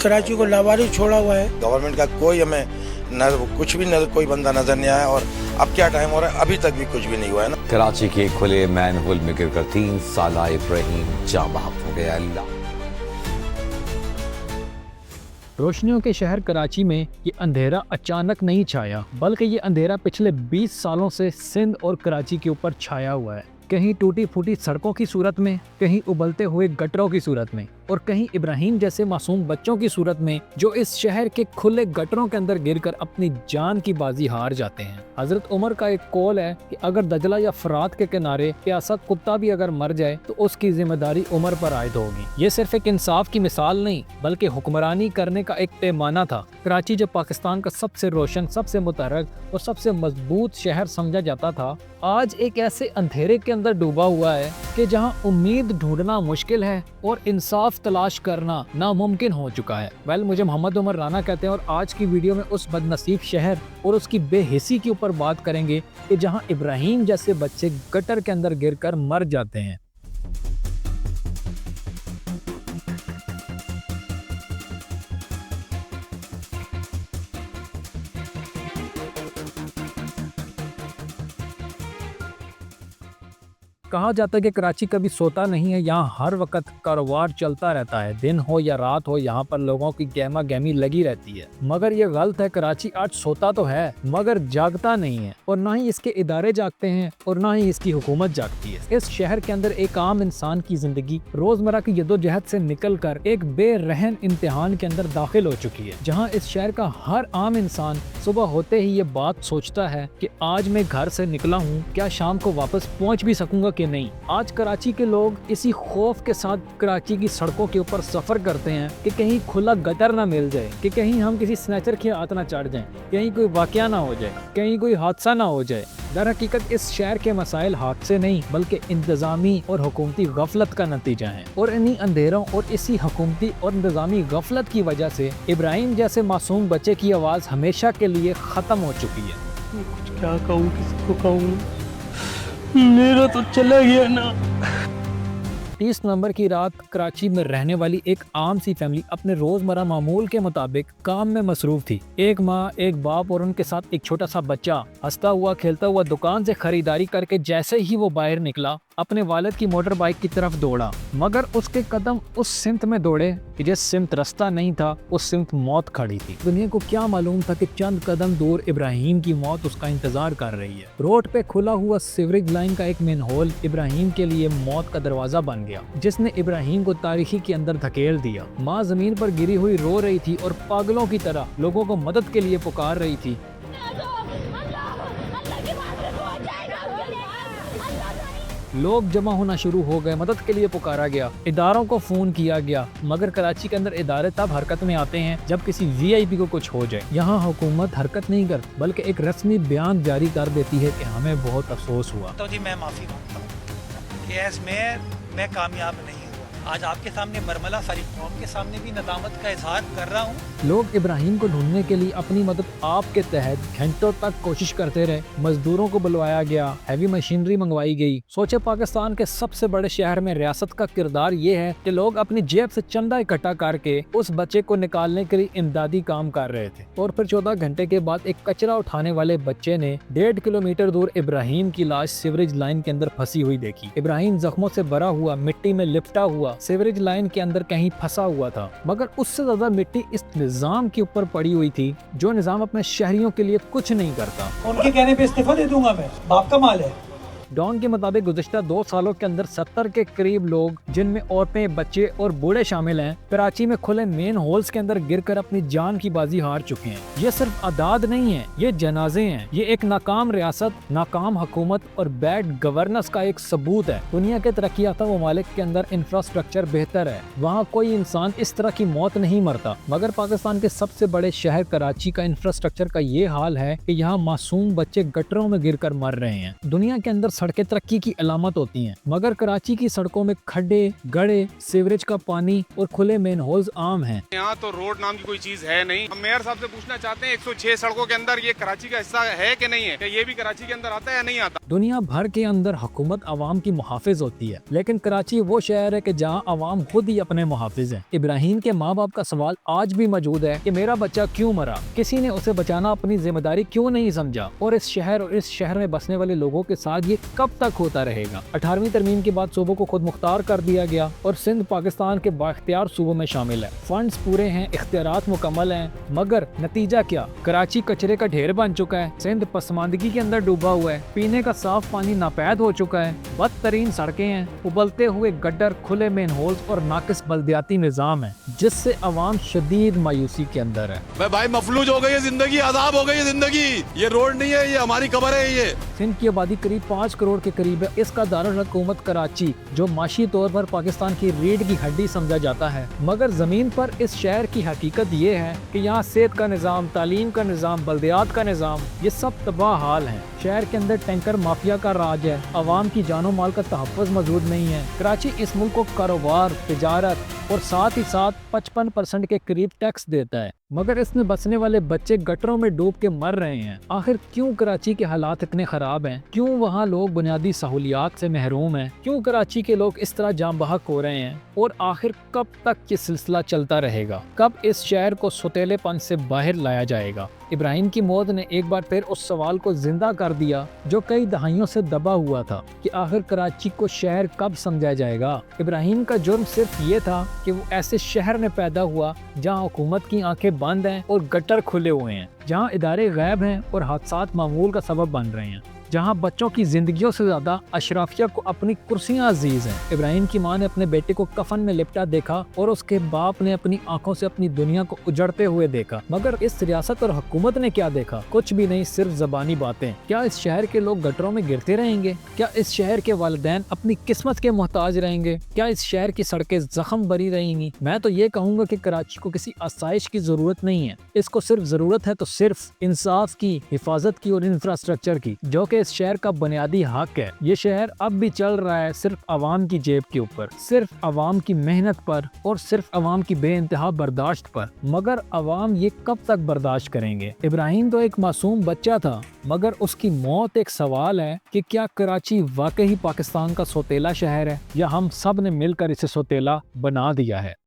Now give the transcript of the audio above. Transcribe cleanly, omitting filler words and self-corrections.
कराची को लावारिस छोड़ा हुआ है। गवर्नमेंट का कोई हमें कुछ भी कोई बंदा नजर नहीं आया और अब क्या टाइम हो रहा है, अभी तक भी कुछ भी नहीं हुआ है ना। कराची के खुले मैनहोल में गिरकर 3 साला इब्राहिम जाँ बहक हो गया। अल्लाह। रोशनियों के शहर कराची में ये अंधेरा अचानक नहीं छाया, बल्कि ये अंधेरा पिछले 20 सालों से सिंध और कराची के ऊपर छाया हुआ है। कहीं टूटी फूटी सड़कों की सूरत में, कहीं उबलते हुए गटरों की सूरत में, और कहीं इब्राहिम जैसे मासूम बच्चों की सूरत में जो इस शहर के खुले गटरों के अंदर गिरकर अपनी जान की बाजी हार जाते हैं। हजरत उमर का एक कौल है कि अगर दजला या फरात के किनारे प्यासा कुत्ता भी अगर मर जाए तो उसकी जिम्मेदारी उमर पर आयद होगी। ये सिर्फ एक इंसाफ की मिसाल नहीं, बल्कि हुक्मरानी करने का एक पैमाना था। कराची जब पाकिस्तान का सबसे रोशन, सबसे मुतहर्रिक और सबसे मजबूत शहर समझा जाता था, आज एक ऐसे अंधेरे के अंदर डूबा हुआ है कि जहां उम्मीद ढूंढना मुश्किल है और इंसाफ तलाश करना नामुमकिन हो चुका है। मुझे मोहम्मद उमर राना कहते हैं और आज की वीडियो में उस बदनसीब शहर और उसकी बेहिसी के ऊपर बात करेंगे कि जहां इब्राहिम जैसे बच्चे गटर के अंदर गिरकर मर जाते हैं। कहा जाता है कि कराची कभी सोता नहीं है, यहाँ हर वक्त कारोबार चलता रहता है, दिन हो या रात हो, यहाँ पर लोगों की गहमा गहमी लगी रहती है। मगर ये गलत है, कराची आज सोता तो है मगर जागता नहीं है, और ना ही इसके इदारे जागते हैं और ना ही इसकी हुकूमत जागती है। इस शहर के अंदर एक आम इंसान की जिंदगी रोजमर्रा की जद्दोजहद से निकलकर एक बेरहम इम्तिहान के अंदर दाखिल हो चुकी है, जहाँ इस शहर का हर आम इंसान सुबह होते ही ये बात सोचता है कि आज मैं घर से निकला हूँ, क्या शाम को वापस पहुँच भी सकूंगा कि नहीं। आज कराची के लोग इसी खौफ के साथ कराची की सड़कों के ऊपर सफर करते हैं कि कहीं खुला गटर ना मिल जाए, कि कहीं हम किसी स्नैचर के हाथ ना चढ़ जाएं, कहीं कोई वाकया ना हो जाए, कहीं कोई हादसा ना हो जाए। दर हकीकत इस शहर के मसाइल हादसे नहीं बल्कि इंतजामी और हुकूमती गफलत का नतीजा है, और इन्हीं अंधेरों और इसी हुकूमती और इंतजामी गफलत की वजह से इब्राहिम जैसे मासूम बच्चे की आवाज़ हमेशा के लिए ख़त्म हो चुकी है। कुछ क्या कहूँ, किसको कहूँ, मेरा तो चला गया ना। 30 नवंबर की रात कराची में रहने वाली एक आम सी फैमिली अपने रोजमर्रा मामूल के मुताबिक काम में मसरूफ थी। एक माँ, एक बाप और उनके साथ एक छोटा सा बच्चा हंसता हुआ खेलता हुआ दुकान से खरीदारी करके जैसे ही वो बाहर निकला अपने वालिद की मोटर बाइक की तरफ दौड़ा, मगर उसके कदम उस सिमत में दौड़े कि जिस सिमत रास्ता नहीं था उस सिमत मौत खड़ी थी। दुनिया को क्या मालूम था कि चंद कदम दूर इब्राहिम की मौत उसका इंतजार कर रही है। रोड पे खुला हुआ सीवरेज लाइन का एक मेनहोल इब्राहिम के लिए मौत का दरवाजा बन गया, जिसने इब्राहिम को तारीखी के अंदर धकेल दिया। माँ जमीन पर गिरी हुई रो रही थी और पागलों की तरह लोगों को मदद के लिए पुकार रही थी। लोग जमा होना शुरू हो गए, मदद के लिए पुकारा गया, इदारों को फोन किया गया, मगर कराची के अंदर इदारे तब हरकत में आते हैं जब किसी वीआईपी को कुछ हो जाए। यहाँ हुकूमत हरकत नहीं करती बल्कि एक रस्मी बयान जारी कर देती है कि हमें बहुत अफसोस हुआ। तो जी मैं माफ़ी मांगता हूँ कि एज मेयर मैं कामयाब नहीं हुआ। आज आपके सामने बरमला सारी कौम के सामने भी नदामत का इजहार कर रहा हूँ। लोग इब्राहिम को ढूंढने के लिए अपनी मदद आपके तहत घंटों तक कोशिश करते रहे। मजदूरों को बुलवाया गया, हैवी मशीनरी मंगवाई गई। सोचे पाकिस्तान के सबसे बड़े शहर में रियासत का किरदार ये है कि लोग अपनी जेब से चंदा इकट्ठा करके उस बच्चे को निकालने के लिए इमदादी काम कर रहे थे। और फिर 14 घंटे के बाद एक कचरा उठाने वाले बच्चे ने 1.5 किलोमीटर दूर इब्राहिम की लाश सीवरेज लाइन के अंदर फंसी हुई देखी। इब्राहिम जख्मों से भरा हुआ, मिट्टी में लिपटा हुआ सीवरेज लाइन के अंदर कहीं फंसा हुआ था, मगर उससे ज्यादा मिट्टी इस निजाम के ऊपर पड़ी हुई थी जो निजाम अपने शहरियों के लिए कुछ नहीं करता। उनके कहने पे इस्तीफा दे दूंगा मैं, बाप का माल है। डॉन के मुताबिक गुज़िश्ता 2 सालों के अंदर 70 के करीब लोग, जिनमें औरतें, बच्चे और बूढ़े शामिल हैं, कराची में खुले मेन होल्स के अंदर गिरकर अपनी जान की बाजी हार चुके हैं। ये सिर्फ आदाद नहीं है, ये जनाजे हैं। ये एक नाकाम रियासत, नाकाम हुकूमत और बैड गवर्नेंस का एक सबूत है। दुनिया के तरक्की याफ्ता ममालिक के अंदर इंफ्रास्ट्रक्चर बेहतर है, वहाँ कोई इंसान इस तरह की मौत नहीं मरता, मगर पाकिस्तान के सबसे बड़े शहर कराची का इंफ्रास्ट्रक्चर का ये हाल है कि यहाँ मासूम बच्चे गटरों में गिरकर मर रहे हैं। दुनिया के अंदर सड़कें तरक्की की अलामत होती हैं, मगर कराची की सड़कों में खड्डे, गड्ढे, सीवरेज का पानी और खुले मेन होल्स आम हैं। यहाँ तो रोड नाम की कोई चीज है नहीं। हम मेयर साहब से पूछना चाहते हैं 106 सड़कों के अंदर ये कराची का हिस्सा है कि नहीं है, क्या ये भी कराची के अंदर आता है या नहीं आता। दुनिया भर के अंदर हुकूमत अवाम की मुहाफिज होती है, लेकिन कराची वो शहर है कि जहाँ अवाम खुद ही अपने मुहाफिज हैं। इब्राहिम के माँ बाप का सवाल आज भी मौजूद है कि मेरा बच्चा क्यों मरा, किसी ने उसे बचाना अपनी जिम्मेदारी क्यों नहीं समझा, और इस शहर में बसने वाले लोगों के साथ ये कब तक होता रहेगा। 18वीं तरमीम के बाद सूबों को खुद मुख्तार कर दिया गया और सिंध पाकिस्तान के बाख्तियार सूबों में शामिल है। फंड्स पूरे हैं, इख्तियारात मुकम्मल हैं, मगर नतीजा क्या, कराची कचरे का ढेर बन चुका है, सिंध पसमानदगी के अंदर डूबा हुआ है, पीने का साफ पानी नापैद हो चुका है, बदतरीन सड़कें हैं, उबलते हुए गड्ढर, खुले मेन होल्स और नाकिस बल्दियाती निज़ाम है, जिससे अवाम शदीद मायूसी के अंदर है। भाई मफलूज हो गई है जिंदगी, आजाब हो गई है जिंदगी। ये रोड नहीं है, ये हमारी कब्र है। ये सिंध की आबादी करीब 5 करोड़ के करीब है। इसका दारुल हुकूमत कराची, जो माशी तौर पर पाकिस्तान की रीढ़ की हड्डी समझा जाता है, मगर जमीन पर इस शहर की हकीकत ये है कि यहाँ सेहत का निज़ाम, तालीम का निज़ाम, बल्दियात का निज़ाम, ये सब तबाह हाल है। शहर के अंदर टैंकर माफिया का राज है, अवाम की जानो माल का तहफ़्फ़ुज़ मौजूद नहीं है। कराची इस मुल्क को कारोबार, तिजारत और साथ ही साथ 55% के करीब टैक्स देता है, मगर इसमें बसने वाले बच्चे गटरों में डूब के मर रहे हैं। आखिर क्यों कराची के हालात इतने खराब हैं? क्यों वहाँ लोग बुनियादी सहूलियात से महरूम हैं? क्यों कराची के लोग इस तरह जाम बहक हो रहे हैं? और आखिर कब तक ये सिलसिला चलता रहेगा? कब इस शहर को सुतेलेपन से बाहर लाया जाएगा? इब्राहिम की मौत ने एक बार फिर उस सवाल को जिंदा कर दिया जो कई दहाइयों से दबा हुआ था कि आखिर कराची को शहर कब समझा जाएगा। इब्राहिम का जुर्म सिर्फ ये था कि वो ऐसे शहर में पैदा हुआ जहाँ हुकूमत की आंखें बंद हैं और गटर खुले हुए हैं, जहाँ इदारे गैब हैं और हादसात मामूल का सबब बन रहे हैं, जहाँ बच्चों की जिंदगियों से ज्यादा अशराफिया को अपनी कुर्सियां अजीज हैं। इब्राहिम की मां ने अपने बेटे को कफन में लिपटा देखा और उसके बाप ने अपनी आंखों से अपनी दुनिया को उजड़ते हुए देखा, मगर इस रियासत और हुकूमत ने क्या देखा? कुछ भी नहीं, सिर्फ ज़बानी बातें। क्या इस शहर के लोग गटरों में गिरते रहेंगे? क्या इस शहर के वालिदैन अपनी किस्मत के मोहताज रहेंगे? क्या इस शहर की सड़कें जख्म भरी रहेंगी? मैं तो ये कहूँगा कि कराची को किसी आसाइश की जरूरत नहीं है, इसको सिर्फ जरूरत है तो सिर्फ इंसाफ की, हिफाजत की और इंफ्रास्ट्रक्चर की, जो कि इस शहर का बुनियादी हक है। ये शहर अब भी चल रहा है सिर्फ अवाम की जेब के ऊपर, सिर्फ अवाम की मेहनत पर और सिर्फ अवाम की बेइंतहा बर्दाश्त पर, मगर अवाम ये कब तक बर्दाश्त करेंगे? इब्राहिम तो एक मासूम बच्चा था, मगर उसकी मौत एक सवाल है कि क्या कराची वाकई पाकिस्तान का सौतेला शहर है या हम सब ने मिलकर इसे सौतेला बना दिया है।